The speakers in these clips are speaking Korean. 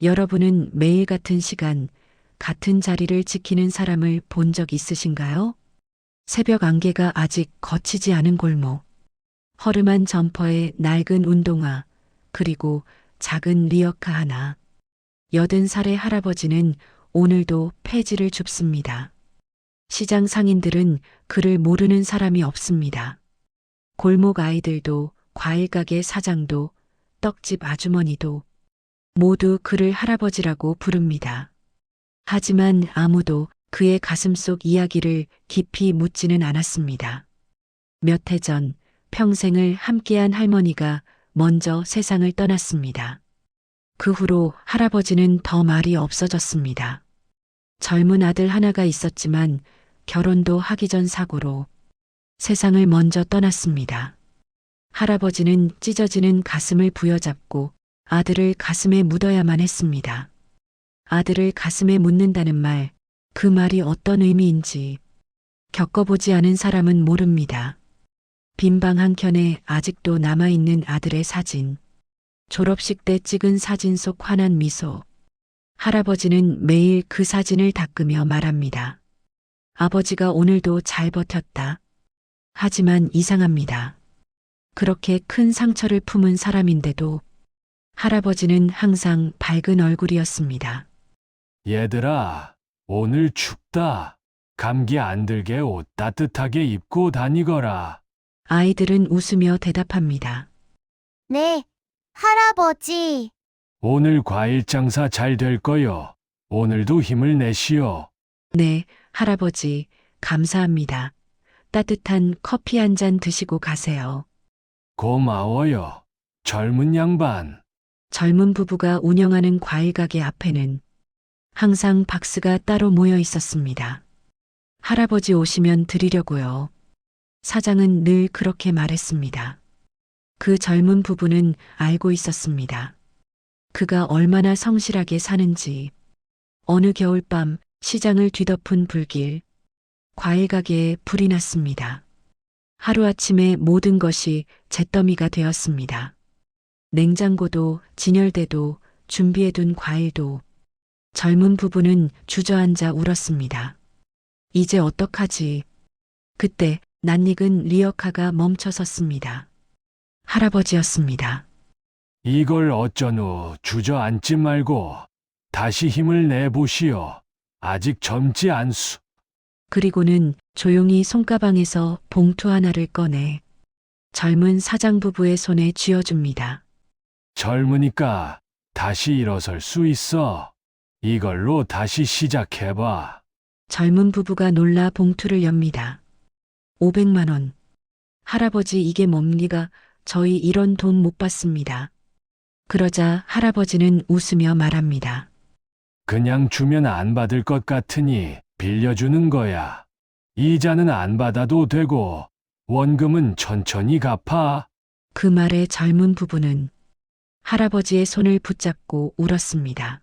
여러분은 매일 같은 시간, 같은 자리를 지키는 사람을 본 적 있으신가요? 새벽 안개가 아직 걷히지 않은 골목, 허름한 점퍼에 낡은 운동화, 그리고 작은 리어카 하나. 80살의 할아버지는 오늘도 폐지를 줍습니다. 시장 상인들은 그를 모르는 사람이 없습니다. 골목 아이들도, 과일 가게 사장도, 떡집 아주머니도 모두 그를 할아버지라고 부릅니다. 하지만 아무도 그의 가슴속 이야기를 깊이 묻지는 않았습니다. 몇 해 전 평생을 함께한 할머니가 먼저 세상을 떠났습니다. 그 후로 할아버지는 더 말이 없어졌습니다. 젊은 아들 하나가 있었지만 결혼도 하기 전 사고로 세상을 먼저 떠났습니다. 할아버지는 찢어지는 가슴을 부여잡고 아들을 가슴에 묻어야만 했습니다. 아들을 가슴에 묻는다는 말, 그 말이 어떤 의미인지 겪어보지 않은 사람은 모릅니다. 빈 방 한켠에 아직도 남아있는 아들의 사진, 졸업식 때 찍은 사진 속 환한 미소. 할아버지는 매일 그 사진을 닦으며 말합니다. 아버지가 오늘도 잘 버텼다. 하지만 이상합니다. 그렇게 큰 상처를 품은 사람인데도 할아버지는 항상 밝은 얼굴이었습니다. 얘들아, 오늘 춥다. 감기 안 들게 옷 따뜻하게 입고 다니거라. 아이들은 웃으며 대답합니다. 네, 할아버지. 오늘 과일 장사 잘 될 거요. 오늘도 힘을 내시오. 네, 할아버지, 감사합니다. 따뜻한 커피 한 잔 드시고 가세요. 고마워요. 젊은 양반. 젊은 부부가 운영하는 과일 가게 앞에는 항상 박스가 따로 모여 있었습니다. 할아버지 오시면 드리려고요. 사장은 늘 그렇게 말했습니다. 그 젊은 부부는 알고 있었습니다. 그가 얼마나 성실하게 사는지. 어느 겨울밤 시장을 뒤덮은 불길, 과일 가게에 불이 났습니다. 하루아침에 모든 것이 잿더미가 되었습니다. 냉장고도 진열대도 준비해둔 과일도. 젊은 부부는 주저앉아 울었습니다. 이제 어떡하지? 그때 낯익은 리어카가 멈춰 섰습니다. 할아버지였습니다. 이걸 어쩌노 주저앉지 말고 다시 힘을 내보시오. 아직 젊지 않수. 그리고는 조용히 손가방에서 봉투 하나를 꺼내 젊은 사장 부부의 손에 쥐어줍니다. 젊으니까 다시 일어설 수 있어. 이걸로 다시 시작해봐. 젊은 부부가 놀라 봉투를 엽니다. 500만 원. 할아버지 이게 뭡니까? 저희 이런 돈 못 받습니다. 그러자 할아버지는 웃으며 말합니다. 그냥 주면 안 받을 것 같으니 빌려주는 거야. 이자는 안 받아도 되고 원금은 천천히 갚아. 그 말에 젊은 부부는 할아버지의 손을 붙잡고 울었습니다.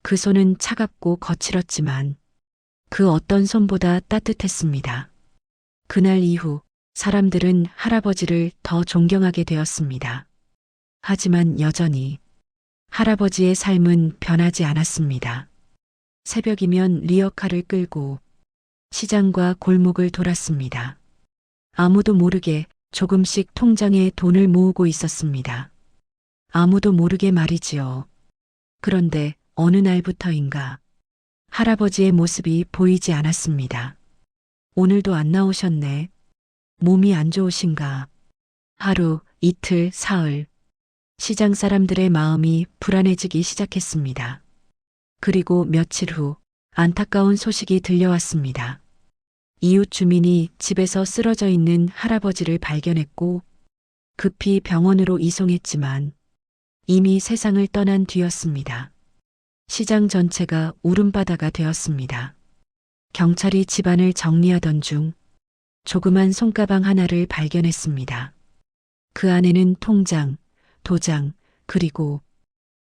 그 손은 차갑고 거칠었지만 그 어떤 손보다 따뜻했습니다. 그날 이후 사람들은 할아버지를 더 존경하게 되었습니다. 하지만 여전히 할아버지의 삶은 변하지 않았습니다. 새벽이면 리어카를 끌고 시장과 골목을 돌았습니다. 아무도 모르게 조금씩 통장에 돈을 모으고 있었습니다. 아무도 모르게 말이지요. 그런데 어느 날부터인가 할아버지의 모습이 보이지 않았습니다. 오늘도 안 나오셨네. 몸이 안 좋으신가? 하루, 이틀, 사흘. 시장 사람들의 마음이 불안해지기 시작했습니다. 그리고 며칠 후 안타까운 소식이 들려왔습니다. 이웃 주민이 집에서 쓰러져 있는 할아버지를 발견했고 급히 병원으로 이송했지만 이미 세상을 떠난 뒤였습니다. 시장 전체가 울음바다가 되었습니다. 경찰이 집안을 정리하던 중 조그만 손가방 하나를 발견했습니다. 그 안에는 통장, 도장, 그리고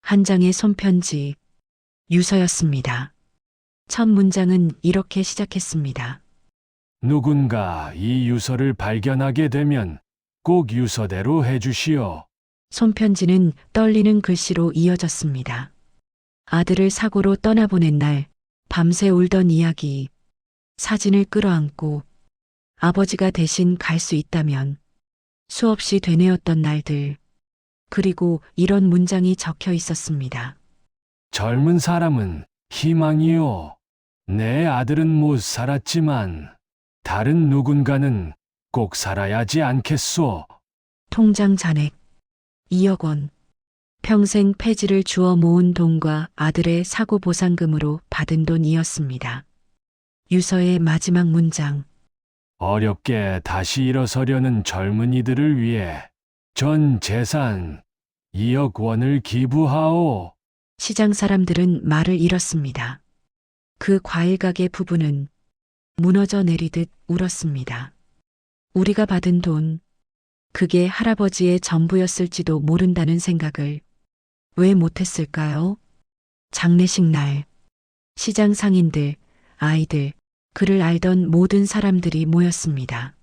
한 장의 손편지, 유서였습니다. 첫 문장은 이렇게 시작했습니다. 누군가 이 유서를 발견하게 되면 꼭 유서대로 해주시오. 손편지는 떨리는 글씨로 이어졌습니다. 아들을 사고로 떠나보낸 날, 밤새 울던 이야기, 사진을 끌어안고 아버지가 대신 갈 수 있다면 수없이 되뇌었던 날들, 그리고 이런 문장이 적혀 있었습니다. 젊은 사람은 희망이요. 내 아들은 못 살았지만 다른 누군가는 꼭 살아야지 않겠소. 통장 잔액 2억 원. 평생 폐지를 주워 모은 돈과 아들의 사고 보상금으로 받은 돈이었습니다. 유서의 마지막 문장. 어렵게 다시 일어서려는 젊은이들을 위해 전 재산 2억 원을 기부하오. 시장 사람들은 말을 잃었습니다. 그 과일 가게 부부는 무너져 내리듯 울었습니다. 우리가 받은 돈, 그게 할아버지의 전부였을지도 모른다는 생각을 왜 못했을까요? 장례식 날, 시장 상인들, 아이들, 그를 알던 모든 사람들이 모였습니다.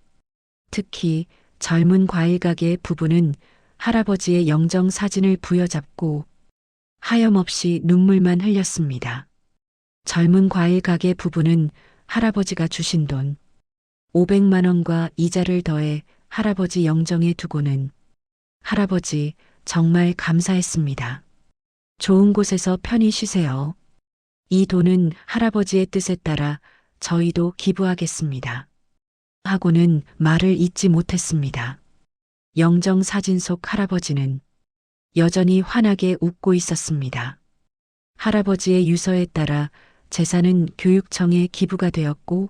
특히 젊은 과일 가게 부부는 할아버지의 영정 사진을 부여잡고 하염없이 눈물만 흘렸습니다. 젊은 과일 가게 부부는 할아버지가 주신 돈 500만 원과 이자를 더해 할아버지 영정에 두고는 할아버지 정말 감사했습니다. 좋은 곳에서 편히 쉬세요. 이 돈은 할아버지의 뜻에 따라 저희도 기부하겠습니다. 하고는 말을 잇지 못했습니다. 영정 사진 속 할아버지는 여전히 환하게 웃고 있었습니다. 할아버지의 유서에 따라 재산은 교육청에 기부가 되었고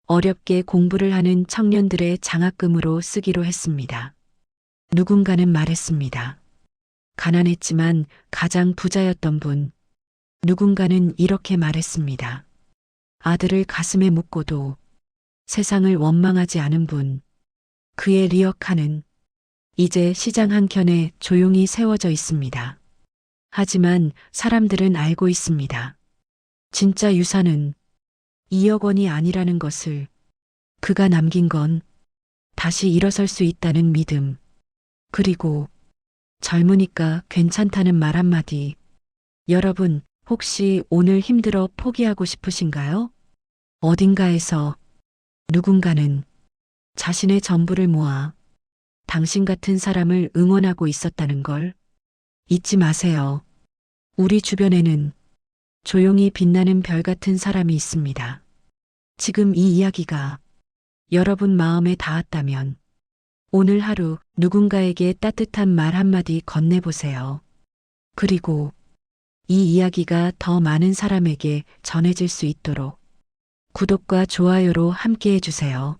어렵게 공부를 하는 청년들의 장학금으로 쓰기로 했습니다. 누군가는 말했습니다. 가난했지만 가장 부자였던 분. 누군가는 이렇게 말했습니다. 아들을 가슴에 묻고도 세상을 원망하지 않은 분. 그의 리어카는 이제 시장 한켠에 조용히 세워져 있습니다. 하지만 사람들은 알고 있습니다. 진짜 유산은 2억 원이 아니라는 것을, 그가 남긴 건 다시 일어설 수 있다는 믿음, 그리고 젊으니까 괜찮다는 말 한마디. 여러분, 혹시 오늘 힘들어 포기하고 싶으신가요? 어딘가에서 누군가는 자신의 전부를 모아 당신 같은 사람을 응원하고 있었다는 걸 잊지 마세요. 우리 주변에는 조용히 빛나는 별 같은 사람이 있습니다. 지금 이 이야기가 여러분 마음에 닿았다면 오늘 하루 누군가에게 따뜻한 말 한마디 건네보세요. 그리고 이 이야기가 더 많은 사람에게 전해질 수 있도록 구독과 좋아요로 함께 해주세요.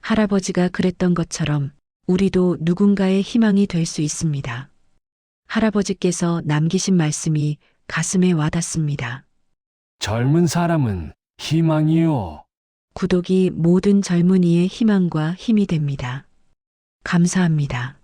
할아버지가 그랬던 것처럼 우리도 누군가의 희망이 될 수 있습니다. 할아버지께서 남기신 말씀이 가슴에 와닿습니다. 젊은 사람은 희망이요. 구독이 모든 젊은이의 희망과 힘이 됩니다. 감사합니다.